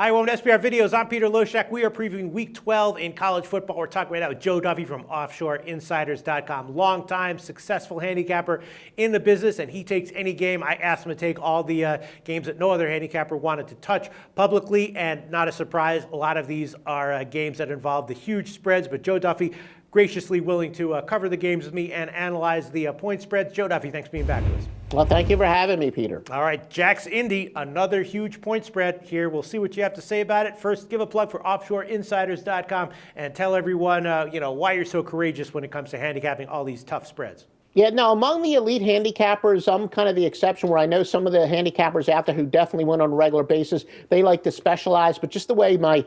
Hi, welcome to SBR Videos. I'm Peter Loshak. We are previewing Week 12 in college football. We're talking right now with Joe Duffy from OffshoreInsiders.com. Long-time successful handicapper in the business, and he takes any game. I asked him to take all the games that no other handicapper wanted to touch publicly, and not a surprise, a lot of these are games that involve the huge spreads, but Joe Duffy graciously willing to cover the games with me and analyze the point spreads. Joe Duffy, thanks for being back with us. Well, thank you for having me, Peter. All right, Jax Indy, another huge point spread here. We'll see what you have to say about it. First, give a plug for OffshoreInsiders.com and tell everyone, why you're so courageous when it comes to handicapping all these tough spreads. Yeah, no, among the elite handicappers, I'm kind of the exception where I know some of the handicappers out there who definitely win on a regular basis. They like to specialize, but just the way my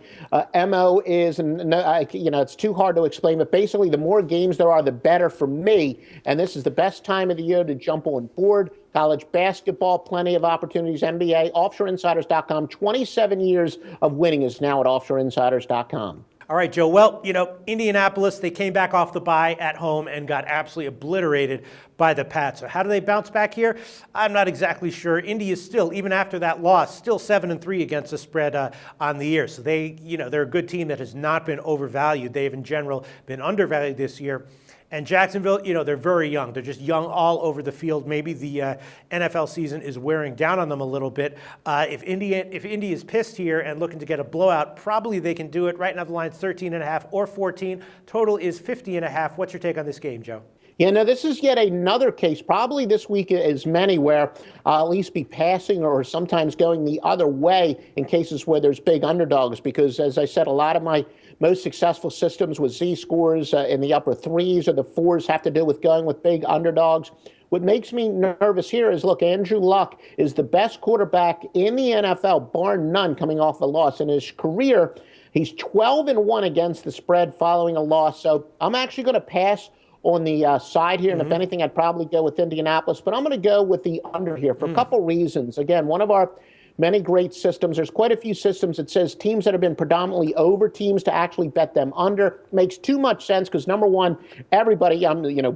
MO is, and it's too hard to explain, but basically the more games there are, the better for me. And this is the best time of the year to jump on board. College basketball, plenty of opportunities, NBA, OffshoreInsiders.com. 27 years of winning is now at OffshoreInsiders.com. All right, Joe. Well, Indianapolis, they came back off the bye at home and got absolutely obliterated by the Pats. So how do they bounce back here? I'm not exactly sure. Indy is still, even after that loss, still 7-3 against the spread on the year. So they're a good team that has not been overvalued. They've, in general, been undervalued this year. And Jacksonville, they're very young. They're just young all over the field. Maybe the NFL season is wearing down on them a little bit. If Indy is pissed here and looking to get a blowout, probably they can do it. Right now the line's 13.5 or 14. Total is 50.5. What's your take on this game, Joe? Yeah, no, this is yet another case, probably this week as many, where I'll at least be passing or sometimes going the other way in cases where there's big underdogs. Because, as I said, a lot of my most successful systems with Z-scores in the upper threes or the fours have to do with going with big underdogs. What makes me nervous here is, look, Andrew Luck is the best quarterback in the NFL, bar none, coming off a loss. In his career, he's 12-1 against the spread following a loss. So I'm actually going to pass on the side here, and if anything, I'd probably go with Indianapolis. But I'm going to go with the under here for a couple reasons. Again, one of our many great systems. There's quite a few systems that says teams that have been predominantly over teams to actually bet them under. Makes too much sense because, number one, everybody,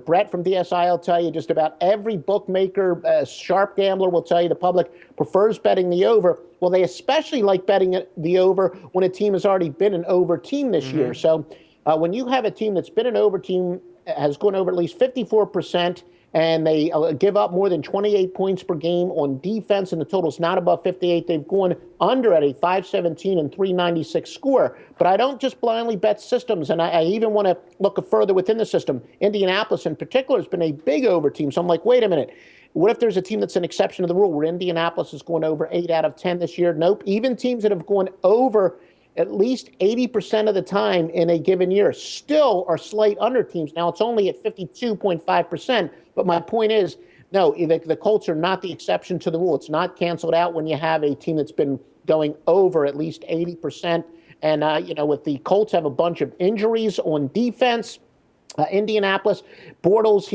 Brett from DSI will tell you, just about every bookmaker, sharp gambler will tell you the public prefers betting the over. Well, they especially like betting the over when a team has already been an over team this year. So when you have a team that's been an over team, has gone over at least 54%, and they give up more than 28 points per game on defense, and the total's not above 58. They've gone under at a 517 and 396 score. But I don't just blindly bet systems, and I even want to look further within the system. Indianapolis in particular has been a big over team. So I'm like, wait a minute. What if there's a team that's an exception to the rule where Indianapolis is going over 8 out of 10 this year? Nope. Even teams that have gone over at least 80% of the time in a given year still are slight under teams. Now, it's only at 52.5%, but my point is, no, the Colts are not the exception to the rule. It's not canceled out when you have a team that's been going over at least 80%. And, with the Colts have a bunch of injuries on defense. Indianapolis, Bortles,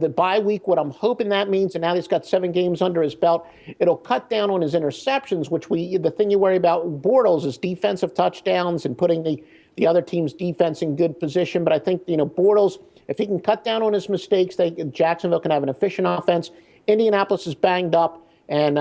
the bye week, what I'm hoping that means, and now he's got 7 games under his belt, it'll cut down on his interceptions, which the thing you worry about Bortles is defensive touchdowns and putting the other team's defense in good position. But I think, Bortles, if he can cut down on his mistakes, Jacksonville can have an efficient offense. Indianapolis is banged up, and,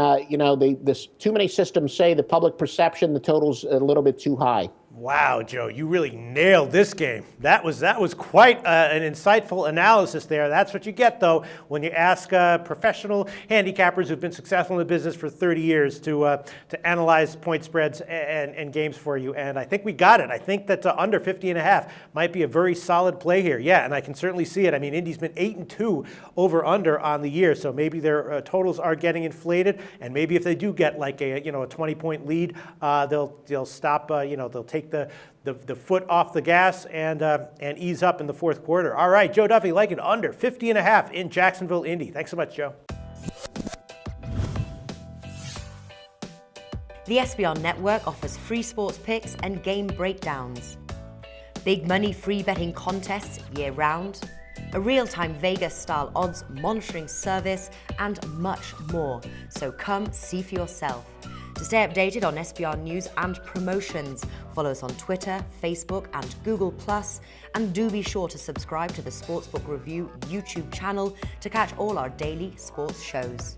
too many systems say the public perception, the total's a little bit too high. Wow, Joe, you really nailed this game. That was quite an insightful analysis there. That's what you get, though, when you ask professional handicappers who've been successful in the business for 30 years to analyze point spreads and games for you. And I think we got it. I think that under 50.5 might be a very solid play here. Yeah, and I can certainly see it. I mean, Indy's been 8-2 over under on the year, so maybe their totals are getting inflated. And maybe if they do get like a 20-point lead, they'll stop. They'll take the foot off the gas and ease up in the fourth quarter. All right, Joe Duffy, like it under 50.5 in Jacksonville, Indy. Thanks so much, Joe. The SBR Network offers free sports picks and game breakdowns, big money free betting contests year-round, a real-time Vegas-style odds monitoring service, and much more. So come see for yourself. To stay updated on SBR news and promotions, follow us on Twitter, Facebook, and Google+, and do be sure to subscribe to the Sportsbook Review YouTube channel to catch all our daily sports shows.